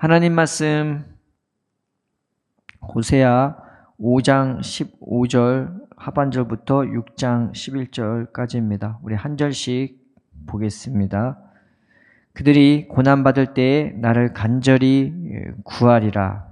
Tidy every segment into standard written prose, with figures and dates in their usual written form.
하나님 말씀 호세아 5장 15절 하반절부터 6장 11절까지입니다. 우리 한 절씩 보겠습니다. 그들이 고난받을 때에 나를 간절히 구하리라.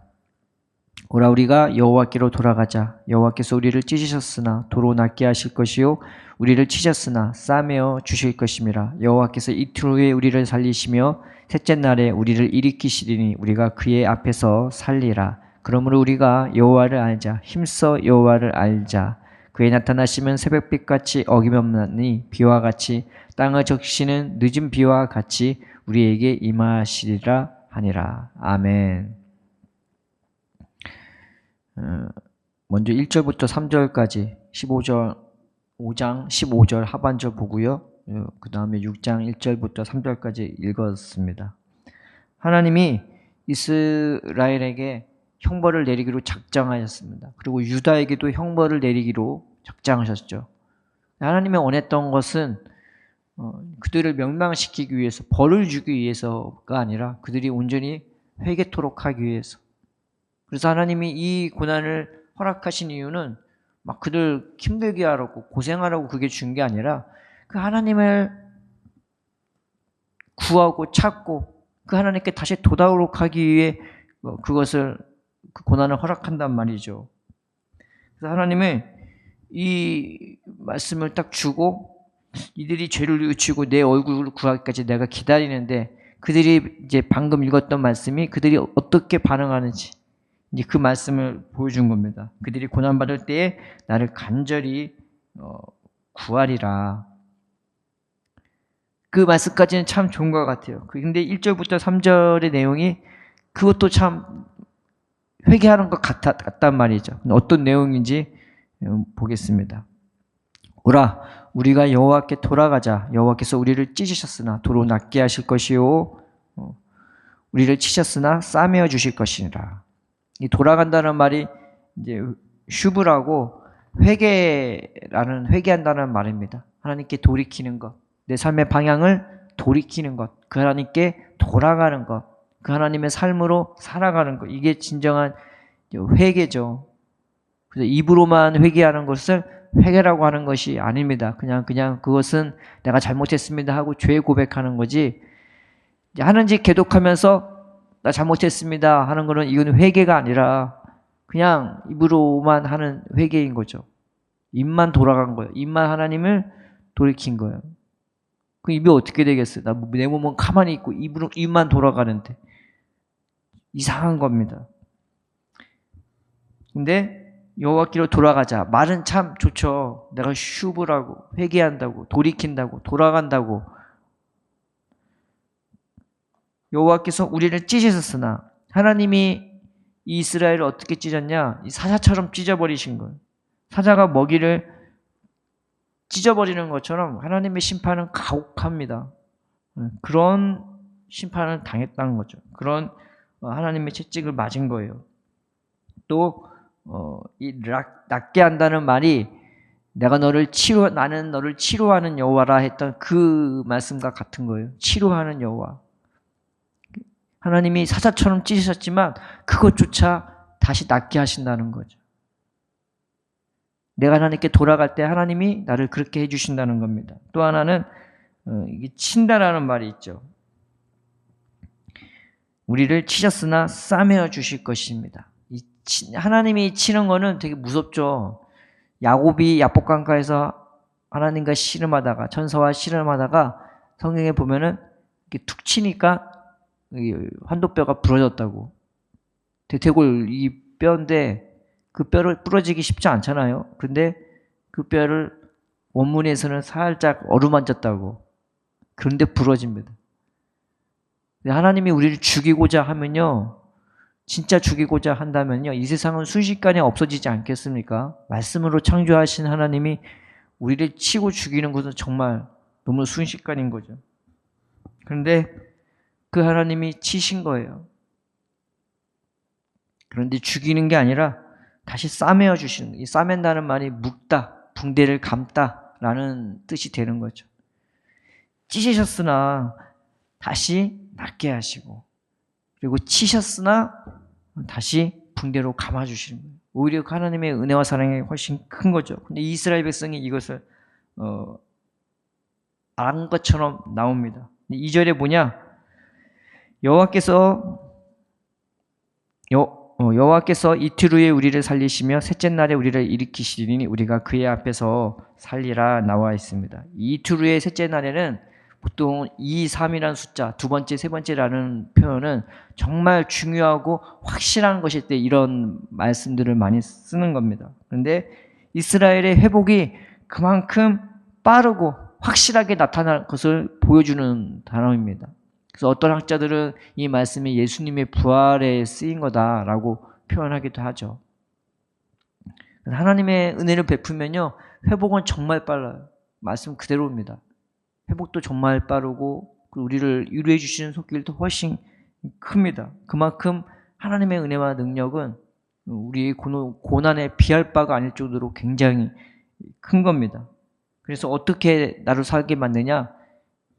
오라 우리가 여호와께로 돌아가자. 여호와께서 우리를 찢으셨으나 도로 낫게 하실 것이요 우리를 치셨으나 싸매어 주실 것임이라. 여호와께서 이틀 후에 우리를 살리시며 셋째 날에 우리를 일으키시리니 우리가 그의 앞에서 살리라. 그러므로 우리가 여호와를 알자. 힘써 여호와를 알자. 그의 나타나시면 새벽빛같이 어김없나니 비와 같이 땅을 적시는 늦은 비와 같이 우리에게 임하시리라 하니라. 아멘. 먼저 1절부터 3절까지 5장 15절 하반절 보고요. 그 다음에 6장 1절부터 3절까지 읽었습니다. 하나님이 이스라엘에게 형벌을 내리기로 작정하셨습니다. 그리고 유다에게도 형벌을 내리기로 작정하셨죠. 하나님이 원했던 것은 그들을 멸망시키기 위해서, 벌을 주기 위해서가 아니라 그들이 온전히 회개토록 하기 위해서. 그래서 하나님이 이 고난을 허락하신 이유는 막 그들 힘들게 하라고 고생하라고 그게 준 게 아니라 그 하나님을 구하고 찾고 그 하나님께 다시 돌아오도록 하기 위해 그것을 그 고난을 허락한단 말이죠. 그래서 하나님은 이 말씀을 딱 주고 이들이 죄를 뉘우치고 내 얼굴을 구하기까지 내가 기다리는데 그들이 이제 방금 읽었던 말씀이 그들이 어떻게 반응하는지 이제 그 말씀을 보여준 겁니다. 그들이 고난받을 때에 나를 간절히 구하리라. 그 말씀까지는 참 좋은 것 같아요. 근데 1절부터 3절의 내용이 그것도 참 회개하는 것 같단 말이죠. 어떤 내용인지 보겠습니다. 오라 우리가 여호와께 돌아가자. 여호와께서 우리를 찢으셨으나 도로 낫게 하실 것이요 우리를 치셨으나 싸매어 주실 것이니라. 이 돌아간다는 말이 이제 슈브라고 회개한다는 말입니다. 하나님께 돌이키는 것, 내 삶의 방향을 돌이키는 것, 그 하나님께 돌아가는 것, 그 하나님의 삶으로 살아가는 것, 이게 진정한 회개죠. 그래서 입으로만 회개하는 것을 회개라고 하는 것이 아닙니다. 그냥 그것은 내가 잘못했습니다 하고 죄 고백하는 거지. 하는 짓 계속하면서 나 잘못했습니다 하는 거는 이건 회개가 아니라 그냥 입으로만 하는 회개인 거죠. 입만 돌아간 거예요. 입만 하나님을 돌이킨 거예요. 그 입이 어떻게 되겠어요? 내 몸은 가만히 있고 입만 돌아가는데 이상한 겁니다. 근데 여호와께로 돌아가자. 말은 참 좋죠. 내가 슈브라고 회개한다고 돌이킨다고 돌아간다고. 여호와께서 우리를 찢으셨으나 하나님이 이스라엘을 어떻게 찢었냐? 이 사자처럼 찢어버리신 거예요. 사자가 먹이를 찢어버리는 것처럼 하나님의 심판은 가혹합니다. 그런 심판을 당했다는 거죠. 그런 하나님의 채찍을 맞은 거예요. 또 이 낫게 한다는 말이 나는 너를 치료하는 여호와라 했던 그 말씀과 같은 거예요. 치료하는 여호와. 하나님이 사자처럼 찢으셨지만 그것조차 다시 낫게 하신다는 거죠. 내가 하나님께 돌아갈 때 하나님이 나를 그렇게 해주신다는 겁니다. 또 하나는 이게 친다라는 말이 있죠. 우리를 치셨으나 싸매어 주실 것입니다. 하나님이 치는 거는 되게 무섭죠. 야곱이 야복강가에서 하나님과 씨름하다가 천사와 씨름하다가 성경에 보면은 이렇게 툭 치니까 환도뼈가 부러졌다고. 대퇴골 이 뼈인데 그 뼈를 부러지기 쉽지 않잖아요. 근데 그 뼈를 원문에서는 살짝 어루만졌다고. 그런데 부러집니다. 하나님이 우리를 죽이고자 하면요. 진짜 죽이고자 한다면요. 이 세상은 순식간에 없어지지 않겠습니까? 말씀으로 창조하신 하나님이 우리를 치고 죽이는 것은 정말 너무 순식간인 거죠. 그런데 그 하나님이 치신 거예요. 그런데 죽이는 게 아니라 다시 싸매어 주시는 거예요. 이 싸맨다는 말이 묶다, 붕대를 감다라는 뜻이 되는 거죠. 찢으셨으나 다시 낫게 하시고 그리고 치셨으나 다시 붕대로 감아주시는 거예요. 오히려 하나님의 은혜와 사랑이 훨씬 큰 거죠. 근데 이스라엘 백성이 이것을 안 것처럼 나옵니다. 2절에 뭐냐? 여호와께서 이틀 후에 우리를 살리시며 셋째 날에 우리를 일으키시리니 우리가 그의 앞에서 살리라 나와 있습니다. 이틀 후에 셋째 날에는 보통 2, 3이라는 숫자, 두 번째, 세 번째라는 표현은 정말 중요하고 확실한 것일 때 이런 말씀들을 많이 쓰는 겁니다. 그런데 이스라엘의 회복이 그만큼 빠르고 확실하게 나타날 것을 보여주는 단어입니다. 그래서 어떤 학자들은 이 말씀이 예수님의 부활에 쓰인 거다라고 표현하기도 하죠. 하나님의 은혜를 베풀면요, 회복은 정말 빨라요. 말씀 그대로입니다. 회복도 정말 빠르고 우리를 위로해 주시는 손길도 훨씬 큽니다. 그만큼 하나님의 은혜와 능력은 우리 고난에 비할 바가 아닐 정도로 굉장히 큰 겁니다. 그래서 어떻게 나를 살게 만드냐?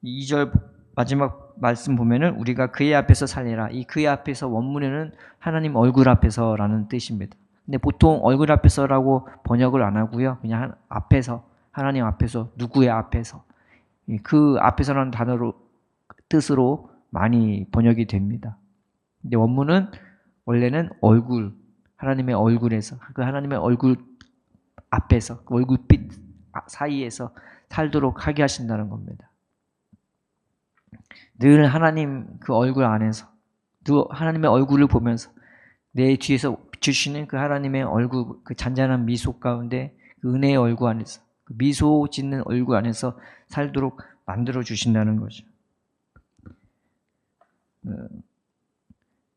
2절 마지막 말씀 보면은 우리가 그의 앞에서 살리라. 이 그의 앞에서 원문에는 하나님 얼굴 앞에서라는 뜻입니다. 근데 보통 얼굴 앞에서라고 번역을 안 하고요. 그냥 앞에서, 하나님 앞에서, 누구의 앞에서. 그 앞에서라는 단어로 뜻으로 많이 번역이 됩니다. 근데 원문은 원래는 얼굴, 하나님의 얼굴에서, 그 하나님의 얼굴 앞에서, 그 얼굴빛 사이에서 살도록 하게 하신다는 겁니다. 늘 하나님 그 얼굴 안에서, 늘 하나님의 얼굴을 보면서 내 뒤에서 비추시는 그 하나님의 얼굴, 그 잔잔한 미소 가운데 그 은혜의 얼굴 안에서, 그 미소 짓는 얼굴 안에서 살도록 만들어 주신다는 거죠.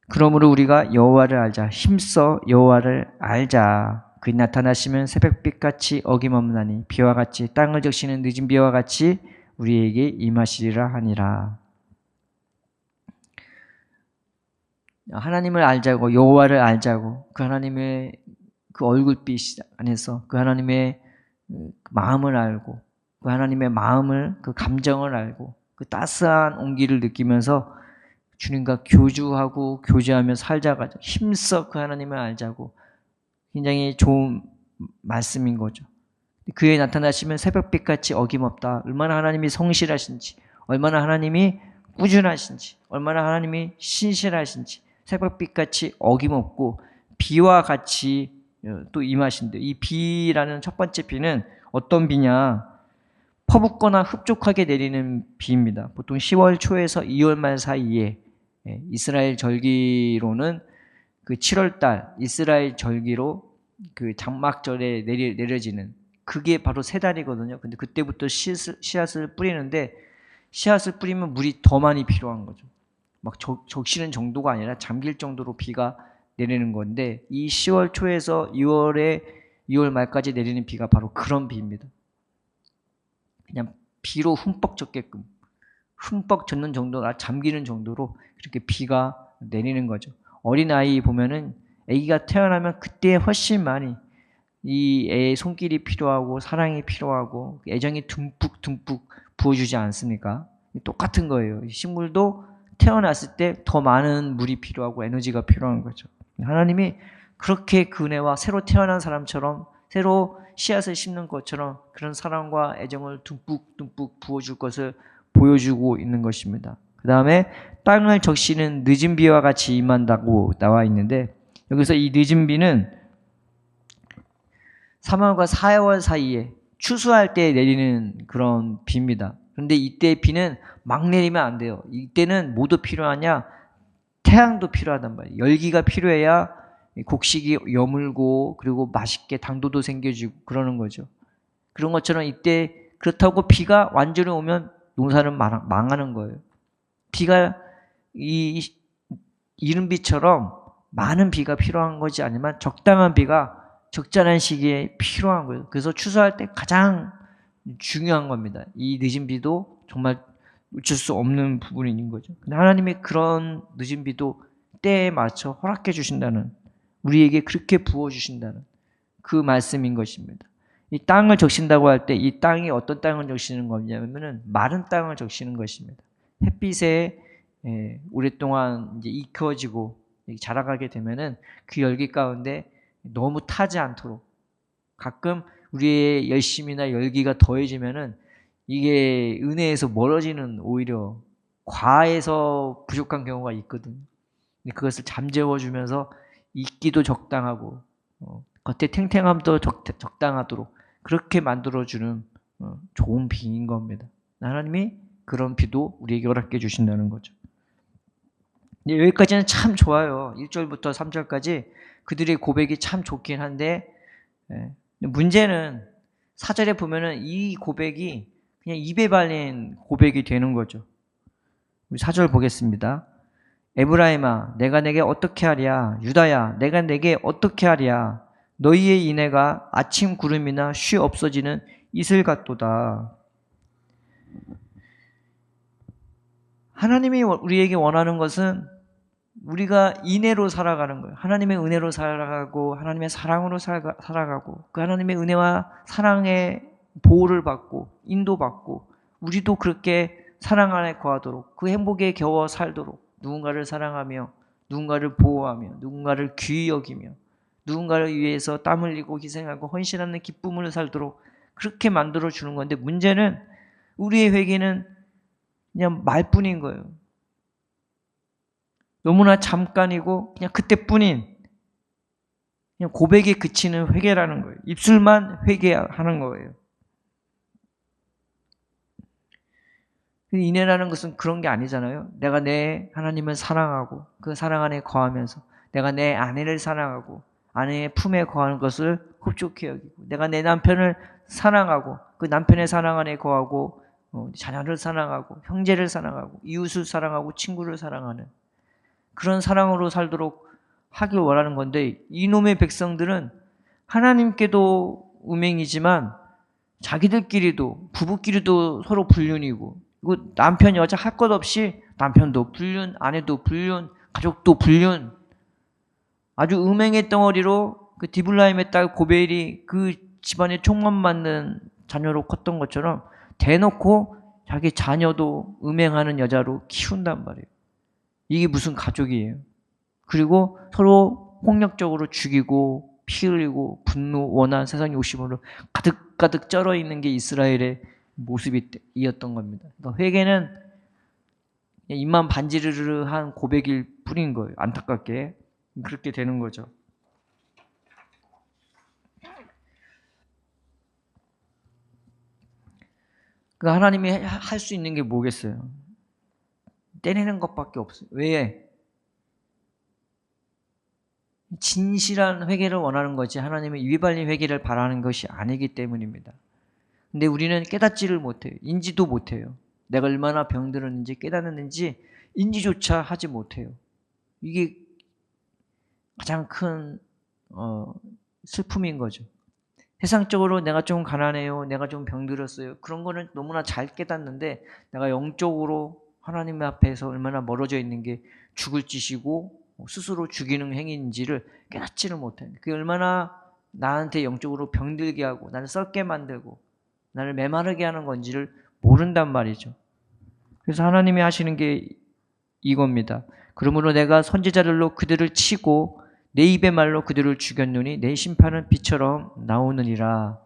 그러므로 우리가 여호와를 알자, 힘써 여호와를 알자. 그이 나타나시면 새벽빛같이 어김없나니 비와 같이 땅을 적시는 늦은 비와 같이 우리에게 임하시리라 하니라. 하나님을 알자고, 여호와를 알자고, 그 하나님의 그 얼굴빛 안에서 그 하나님의 마음을 알고, 그 하나님의 마음을, 그 감정을 알고, 그 따스한 온기를 느끼면서 주님과 교주하고 교제하며 살자가 힘써 그 하나님을 알자고, 굉장히 좋은 말씀인 거죠. 그에 나타나시면 새벽빛같이 어김없다. 얼마나 하나님이 성실하신지, 얼마나 하나님이 꾸준하신지, 얼마나 하나님이 신실하신지, 새벽빛같이 어김없고 비와 같이 또 임하신대. 이 비라는 첫 번째 비는 어떤 비냐? 퍼붓거나 흡족하게 내리는 비입니다. 보통 10월 초에서 2월 말 사이에, 이스라엘 절기로는 그 7월 달 이스라엘 절기로 그 장막절에 내려지는 그게 바로 세 달이거든요. 근데 그때부터 씨앗을 뿌리는데, 씨앗을 뿌리면 물이 더 많이 필요한 거죠. 막 적시는 정도가 아니라 잠길 정도로 비가 내리는 건데, 이 10월 초에서 2월 말까지 내리는 비가 바로 그런 비입니다. 그냥 비로 흠뻑 젖게끔, 흠뻑 젖는 정도나 잠기는 정도로 그렇게 비가 내리는 거죠. 어린아이 보면은 아기가 태어나면 그때 훨씬 많이 이 애의 손길이 필요하고 사랑이 필요하고 애정이 듬뿍 부어주지 않습니까? 똑같은 거예요. 식물도 태어났을 때 더 많은 물이 필요하고 에너지가 필요한 거죠. 하나님이 그렇게 그 은혜와 새로 태어난 사람처럼, 새로 씨앗을 심는 것처럼 그런 사랑과 애정을 듬뿍 부어줄 것을 보여주고 있는 것입니다. 그 다음에 땅을 적시는 늦은 비와 같이 임한다고 나와 있는데, 여기서 이 늦은 비는 3월과 4월 사이에 추수할 때 내리는 그런 비입니다. 그런데 이때 비는 막 내리면 안 돼요. 이때는 뭐도 필요하냐? 태양도 필요하단 말이에요. 열기가 필요해야 곡식이 여물고 그리고 맛있게 당도도 생겨지고 그러는 거죠. 그런 것처럼 이때 그렇다고 비가 완전히 오면 농사는 망하는 거예요. 비가 이른 비처럼 많은 비가 필요한 것이 아니면 적당한 비가 적절한 시기에 필요한 거예요. 그래서 추수할 때 가장 중요한 겁니다. 이 늦은 비도 정말 놓칠 수 없는 부분인 거죠. 근데 하나님이 그런 늦은 비도 때에 맞춰 허락해 주신다는, 우리에게 그렇게 부어 주신다는 그 말씀인 것입니다. 이 땅을 적신다고 할 때 이 땅이 어떤 땅을 적시는 거냐면은 마른 땅을 적시는 것입니다. 햇빛에 오랫동안 이제 익혀지고 자라가게 되면은 그 열기 가운데 너무 타지 않도록 가끔 우리의 열심이나 열기가 더해지면은 이게 은혜에서 멀어지는 오히려 과해서 부족한 경우가 있거든. 근데 그것을 잠재워주면서 익기도 적당하고 겉에 탱탱함도 적당하도록 그렇게 만들어주는 좋은 비인 겁니다. 하나님이 그런 비도 우리에게 허락해 주신다는 거죠. 여기까지는 참 좋아요. 1절부터 3절까지 그들의 고백이 참 좋긴 한데 문제는 4절에 보면은 이 고백이 그냥 입에 발린 고백이 되는 거죠. 4절 보겠습니다. 에브라임아 내가 내게 어떻게 하랴 유다야 내가 내게 어떻게 하랴 너희의 인애가 아침 구름이나 쉬 없어지는 이슬 같도다. 하나님이 우리에게 원하는 것은 우리가 인애로 살아가는 거예요. 하나님의 은혜로 살아가고 하나님의 사랑으로 살아가고 그 하나님의 은혜와 사랑의 보호를 받고 인도받고 우리도 그렇게 사랑 안에 거하도록 그 행복에 겨워 살도록 누군가를 사랑하며 누군가를 보호하며 누군가를 귀히 여기며 누군가를 위해서 땀 흘리고 희생하고 헌신하는 기쁨을 살도록 그렇게 만들어주는 건데 문제는 우리의 회개는 그냥 말뿐인 거예요. 너무나 잠깐이고 그냥 그때뿐인 그냥 고백에 그치는 회개라는 거예요. 입술만 회개하는 거예요. 인애라는 것은 그런 게 아니잖아요. 내가 내 하나님을 사랑하고 그 사랑 안에 거하면서 내가 내 아내를 사랑하고 아내의 품에 거하는 것을 흡족해 여기고 내가 내 남편을 사랑하고 그 남편의 사랑 안에 거하고 자녀를 사랑하고 형제를 사랑하고 이웃을 사랑하고 친구를 사랑하는 그런 사랑으로 살도록 하길 원하는 건데 이놈의 백성들은 하나님께도 음행이지만 자기들끼리도 부부끼리도 서로 불륜이고 이거 남편 여자 할 것 없이 남편도 불륜, 아내도 불륜, 가족도 불륜 아주 음행의 덩어리로 그 디블라임의 딸 고벨이 그 집안에 총만 맞는 자녀로 컸던 것처럼 대놓고 자기 자녀도 음행하는 여자로 키운단 말이에요. 이게 무슨 가족이에요. 그리고 서로 폭력적으로 죽이고 피 흘리고 분노, 원한, 세상 욕심으로 가득가득 쩔어 있는 게 이스라엘의 모습이었던 겁니다. 그러니까 회개는 입만 반지르르한 고백일 뿐인 거예요. 안타깝게 그렇게 되는 거죠. 그 하나님이 할 수 있는 게 뭐겠어요? 떼내는 것밖에 없어요. 왜? 진실한 회개를 원하는 거지 하나님의 입이 발린 회개를 바라는 것이 아니기 때문입니다. 근데 우리는 깨닫지를 못해요. 인지도 못해요. 내가 얼마나 병들었는지 깨닫는지 인지조차 하지 못해요. 이게 가장 큰 슬픔인 거죠. 세상적으로 내가 좀 가난해요. 내가 좀 병들었어요. 그런 거는 너무나 잘 깨닫는데 내가 영적으로 하나님 앞에서 얼마나 멀어져 있는 게 죽을 짓이고 스스로 죽이는 행위인지를 깨닫지를 못해요. 그게 얼마나 나한테 영적으로 병들게 하고 나를 썩게 만들고 나를 메마르게 하는 건지를 모른단 말이죠. 그래서 하나님이 하시는 게 이겁니다. 그러므로 내가 선지자들로 그들을 치고 내 입의 말로 그들을 죽였노니 내 심판은 비처럼 나오느니라.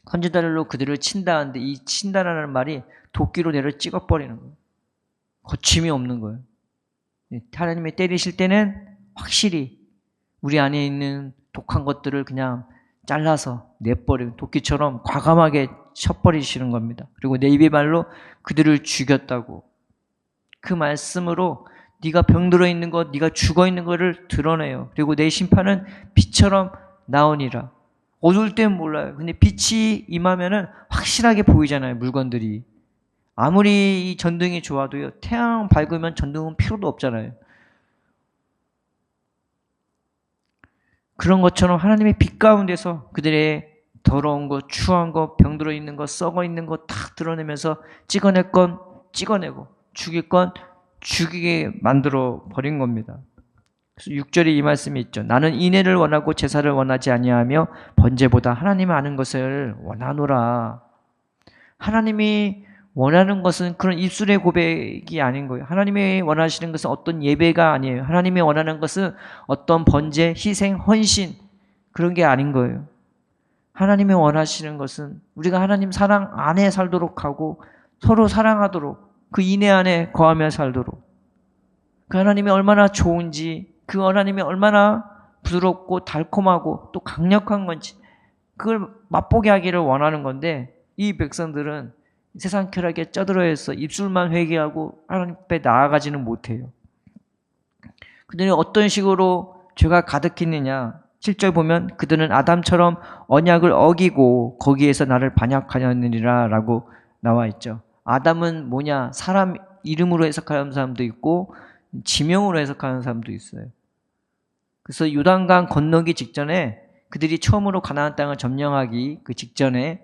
선지자들로 그들을 친다는데 이 친다라는 말이 도끼로 내를 찍어버리는 거예요. 거침이 없는 거예요. 하나님이 때리실 때는 확실히 우리 안에 있는 독한 것들을 그냥 잘라서 내버리는 도끼처럼 과감하게 쳐버리시는 겁니다. 그리고 내 입의 말로 그들을 죽였다고 그 말씀으로 네가 병들어 있는 것, 네가 죽어 있는 것을 드러내요. 그리고 내 심판은 빛처럼 나오니라. 어두울 땐 몰라요. 근데 빛이 임하면은 확실하게 보이잖아요. 물건들이. 아무리 이 전등이 좋아도요. 태양 밝으면 전등은 필요도 없잖아요. 그런 것처럼 하나님의 빛 가운데서 그들의 더러운 것, 추한 것, 병들어 있는 것, 썩어 있는 것 다 드러내면서 찍어낼 건 찍어내고 죽일 건 죽이게 만들어 버린 겁니다. 그래서 6절에 이 말씀이 있죠. 나는 인애를 원하고 제사를 원하지 아니하며 번제보다 하나님을 아는 것을 원하노라. 하나님이 원하는 것은 그런 입술의 고백이 아닌 거예요. 하나님이 원하시는 것은 어떤 예배가 아니에요. 하나님이 원하는 것은 어떤 번제, 희생, 헌신 그런 게 아닌 거예요. 하나님이 원하시는 것은 우리가 하나님 사랑 안에 살도록 하고 서로 사랑하도록 그 인애 안에 거하며 살도록 그 하나님이 얼마나 좋은지 그 하나님이 얼마나 부드럽고 달콤하고 또 강력한 건지 그걸 맛보게 하기를 원하는 건데 이 백성들은 세상 쾌락에 쩌들어해서 입술만 회개하고 하나님 앞에 나아가지는 못해요. 그들이 어떤 식으로 죄가 가득했느냐 7절 보면 그들은 아담처럼 언약을 어기고 거기에서 나를 반역하였느니라 라고 나와 있죠. 아담은 뭐냐? 사람 이름으로 해석하는 사람도 있고 지명으로 해석하는 사람도 있어요. 그래서 요단강 건너기 직전에 그들이 처음으로 가나안 땅을 점령하기 그 직전에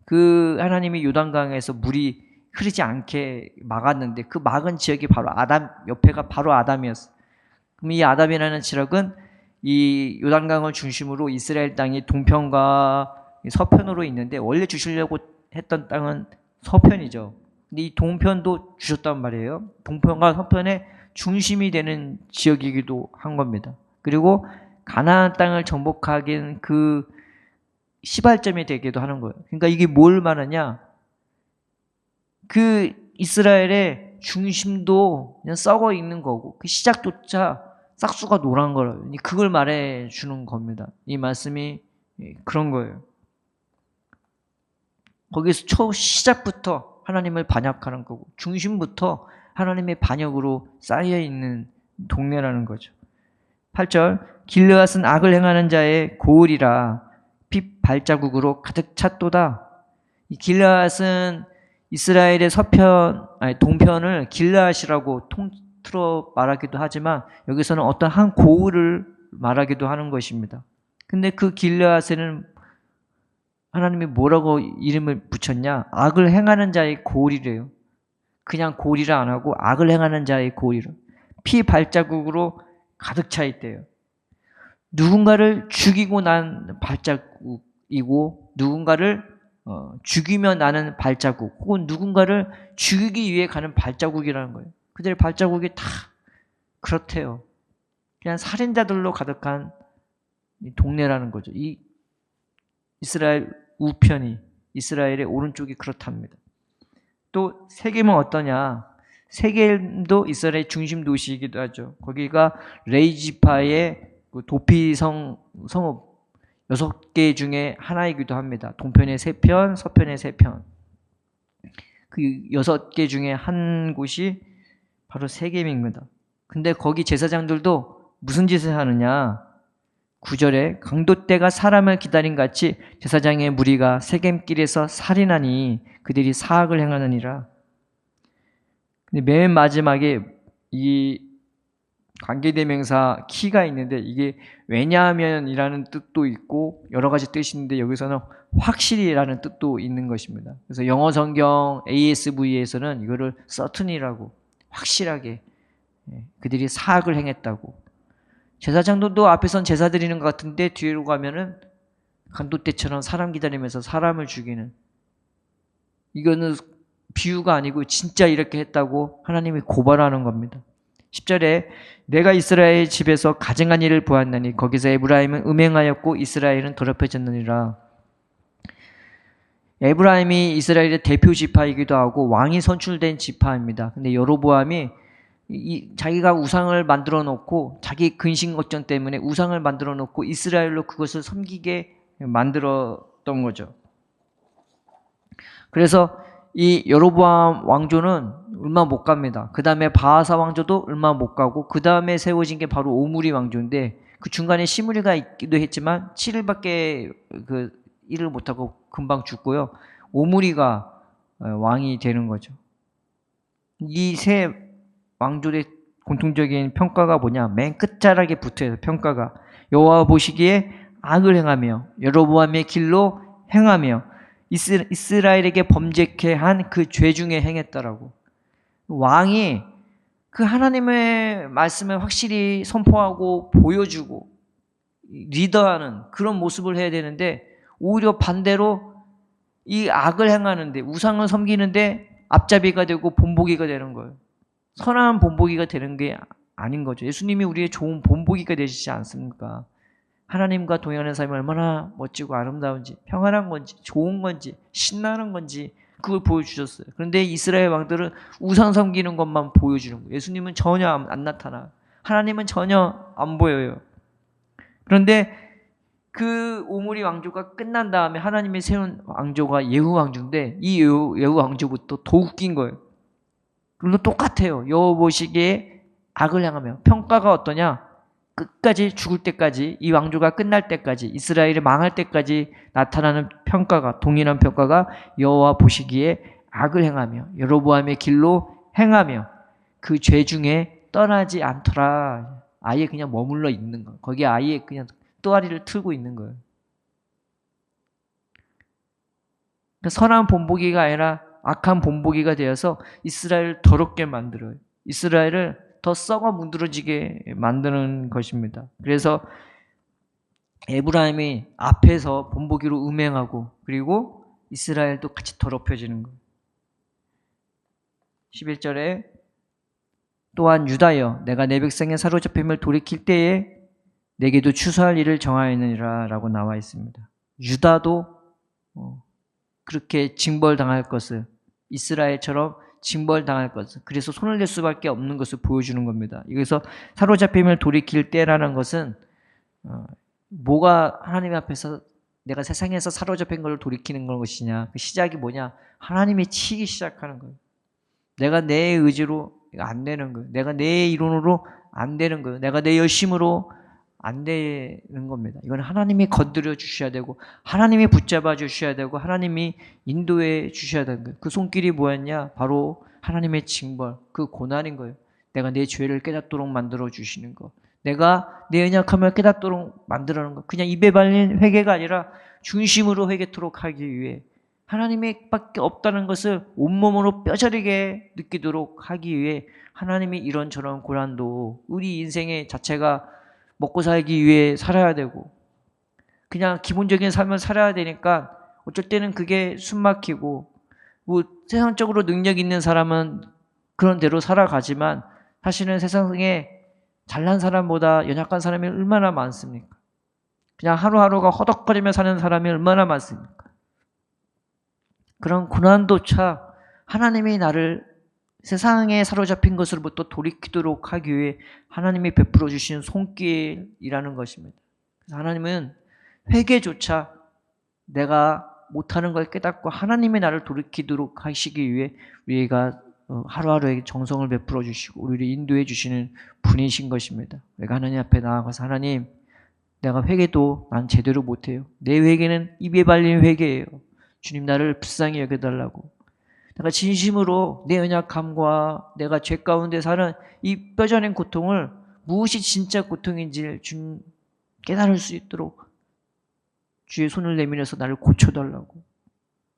그 하나님이 요단강에서 물이 흐르지 않게 막았는데 그 막은 지역이 바로 아담 옆에가 바로 아담이었어요. 그럼 이 아담이라는 지역은 이 요단강을 중심으로 이스라엘 땅이 동편과 서편으로 있는데 원래 주시려고 했던 땅은 서편이죠. 근데 이 동편도 주셨단 말이에요. 동편과 서편의 중심이 되는 지역이기도 한 겁니다. 그리고 가나안 땅을 정복하기엔 그 시발점이 되기도 하는 거예요. 그러니까 이게 뭘 말하냐? 그 이스라엘의 중심도 그냥 썩어 있는 거고 그 시작조차 싹수가 노란 거예요. 그걸 말해 주는 겁니다. 이 말씀이 그런 거예요. 거기서 시작부터 하나님을 반역하는 거고 중심부터 하나님의 반역으로 쌓여있는 동네라는 거죠. 8절 길르앗은 악을 행하는 자의 고을이라 피 발자국으로 가득 찼도다. 이 길르앗은 이스라엘의 동편을 길르앗이라고 통틀어 말하기도 하지만 여기서는 어떤 한 고을을 말하기도 하는 것입니다. 근데 그 길르앗에는 하나님이 뭐라고 이름을 붙였냐? 악을 행하는 자의 고을이래요. 그냥 고을이라 안 하고 악을 행하는 자의 고을이라. 피 발자국으로 가득 차 있대요. 누군가를 죽이고 난 발자국이고 누군가를 죽이며 나는 발자국 혹은 누군가를 죽이기 위해 가는 발자국이라는 거예요. 그들의 발자국이 다 그렇대요. 그냥 살인자들로 가득한 동네라는 거죠. 이 이스라엘 우편이 이스라엘의 오른쪽이 그렇답니다. 또 세겜은 어떠냐? 세겜도 이스라엘의 중심 도시이기도 하죠. 거기가 레이지파의 도피 성읍 6개 중에 하나이기도 합니다. 동편의 3편, 서편의 3편. 그 6개 중에 한 곳이 바로 세겜입니다. 근데 거기 제사장들도 무슨 짓을 하느냐? 9절에 강도떼가 사람을 기다린 같이 제사장의 무리가 세겜길에서 살인하니 그들이 사악을 행하느니라. 근데 맨 마지막에 이 관계대명사 키가 있는데 이게 왜냐하면이라는 뜻도 있고 여러 가지 뜻이 있는데 여기서는 확실히라는 뜻도 있는 것입니다. 그래서 영어 성경 ASV에서는 이거를 certain이라고 확실하게 그들이 사악을 행했다고. 제사장들도 앞에선 제사 드리는 것 같은데 뒤로 가면은 강도떼처럼 사람 기다리면서 사람을 죽이는 이거는 비유가 아니고 진짜 이렇게 했다고 하나님이 고발하는 겁니다. 10절에 내가 이스라엘 집에서 가증한 일을 보았나니 거기서 에브라임은 음행하였고 이스라엘은 더럽혀졌느니라. 에브라임이 이스라엘의 대표 지파이기도 하고 왕이 선출된 지파입니다. 근데 여로보암이 자기가 우상을 만들어 놓고 자기 근심 걱정 때문에 우상을 만들어 놓고 이스라엘로 그것을 섬기게 만들었던 거죠. 그래서 이 여로보암 왕조는 얼마 못 갑니다. 그 다음에 바하사 왕조도 얼마 못 가고 그 다음에 세워진 게 바로 오므리 왕조인데 그 중간에 시므리가 있기도 했지만 7일밖에 그 일을 못하고 금방 죽고요. 오므리가 왕이 되는 거죠. 이 세 왕조의 공통적인 평가가 뭐냐? 맨 끝자락에 붙어요. 평가가 여호와 보시기에 악을 행하며 여로보암의 길로 행하며 이스라엘에게 범죄케 한 그 죄 중에 행했다라고. 왕이 그 하나님의 말씀을 확실히 선포하고 보여주고 리더하는 그런 모습을 해야 되는데 오히려 반대로 이 악을 행하는데 우상을 섬기는데 앞잡이가 되고 본보기가 되는 거예요. 선한 본보기가 되는 게 아닌 거죠. 예수님이 우리의 좋은 본보기가 되시지 않습니까? 하나님과 동행하는 삶이 얼마나 멋지고 아름다운지, 평안한 건지, 좋은 건지, 신나는 건지 그걸 보여주셨어요. 그런데 이스라엘 왕들은 우상 섬기는 것만 보여주는 거예요. 예수님은 전혀 안 나타나. 하나님은 전혀 안 보여요. 그런데 그 오므리 왕조가 끝난 다음에 하나님이 세운 왕조가 예후 왕조인데 이 예후 왕조부터 더 웃긴 거예요. 그리고 똑같아요. 여호와 보시기에 악을 향하며 평가가 어떠냐? 끝까지 죽을 때까지 이 왕조가 끝날 때까지 이스라엘이 망할 때까지 나타나는 평가가 동일한 평가가 여호와 보시기에 악을 행하며 여로보암의 길로 행하며 그 죄 중에 떠나지 않더라. 아예 그냥 머물러 있는 거. 거기에 아예 그냥 또아리를 틀고 있는 거예요. 그러니까 선한 본보기가 아니라 악한 본보기가 되어서 이스라엘을 더럽게 만들어요. 이스라엘을 더 썩어 문드러지게 만드는 것입니다. 그래서 에브라임이 앞에서 본보기로 음행하고 그리고 이스라엘도 같이 더럽혀지는 거예요. 11절에 또한 유다여 내가 내 백성의 사로잡힘을 돌이킬 때에 내게도 추수할 일을 정하였느니라 라고 나와 있습니다. 유다도 그렇게 징벌당할 것을 이스라엘처럼 징벌당할 것을 그래서 손을 댈 수밖에 없는 것을 보여주는 겁니다. 여기서 사로잡힘을 돌이킬 때라는 것은 뭐가 하나님 앞에서 내가 세상에서 사로잡힌 걸 돌이키는 것이냐 그 시작이 뭐냐 하나님이 치기 시작하는 거예요. 내가 내 의지로 안 되는 거예요. 내가 내 이론으로 안 되는 거예요. 내가 내 열심으로 안 되는 겁니다. 이건 하나님이 건드려 주셔야 되고 하나님이 붙잡아 주셔야 되고 하나님이 인도해 주셔야 되는 거예요. 그 손길이 뭐였냐? 바로 하나님의 징벌, 그 고난인 거예요. 내가 내 죄를 깨닫도록 만들어 주시는 거. 내가 내 연약함을 깨닫도록 만들어는 거. 그냥 입에 발린 회개가 아니라 중심으로 회개토록 하기 위해 하나님의 밖에 없다는 것을 온몸으로 뼈저리게 느끼도록 하기 위해 하나님이 이런저런 고난도 우리 인생의 자체가 먹고 살기 위해 살아야 되고 그냥 기본적인 삶을 살아야 되니까 어쩔 때는 그게 숨막히고 뭐 세상적으로 능력 있는 사람은 그런 대로 살아가지만 사실은 세상에 잘난 사람보다 연약한 사람이 얼마나 많습니까? 그냥 하루하루가 허덕거리며 사는 사람이 얼마나 많습니까? 그런 고난도차 하나님이 나를 세상에 사로잡힌 것으로부터 돌이키도록 하기 위해 하나님이 베풀어 주신 손길이라는 것입니다. 하나님은 회개조차 내가 못하는 걸 깨닫고 하나님이 나를 돌이키도록 하시기 위해 우리가 하루하루의 정성을 베풀어 주시고 우리를 인도해 주시는 분이신 것입니다. 내가 하나님 앞에 나아가서 하나님 내가 회개도 난 제대로 못해요. 내 회개는 입에 발린 회개예요. 주님 나를 불쌍히 여겨달라고 내가 진심으로 내 연약함과 내가 죄 가운데 사는 이 뼈저린 고통을 무엇이 진짜 고통인지를 깨달을 수 있도록 주의 손을 내밀어서 나를 고쳐달라고.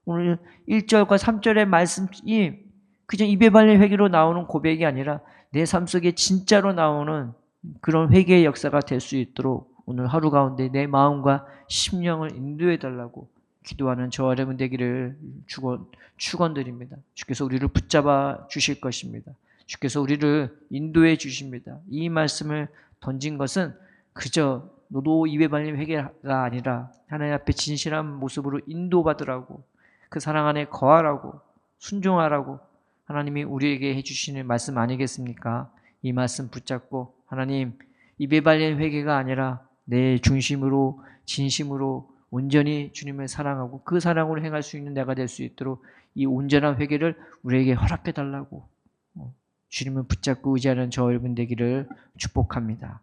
오늘 1절과 3절의 말씀이 그냥 입에 발린 회개로 나오는 고백이 아니라 내 삶 속에 진짜로 나오는 그런 회개의 역사가 될 수 있도록 오늘 하루 가운데 내 마음과 심령을 인도해달라고 기도하는 저와 여러분 되기를 축원드립니다. 주께서 우리를 붙잡아 주실 것입니다. 주께서 우리를 인도해 주십니다. 이 말씀을 던진 것은 그저 너도 입에 발린 회개가 아니라 하나님 앞에 진실한 모습으로 인도받으라고 그 사랑 안에 거하라고 순종하라고 하나님이 우리에게 해주시는 말씀 아니겠습니까? 이 말씀 붙잡고 하나님 입에 발린 회개가 아니라 내 중심으로 진심으로 온전히 주님을 사랑하고 그 사랑으로 행할 수 있는 내가 될 수 있도록 이 온전한 회개를 우리에게 허락해 달라고 주님을 붙잡고 의지하는 저 여러분 되기를 축복합니다.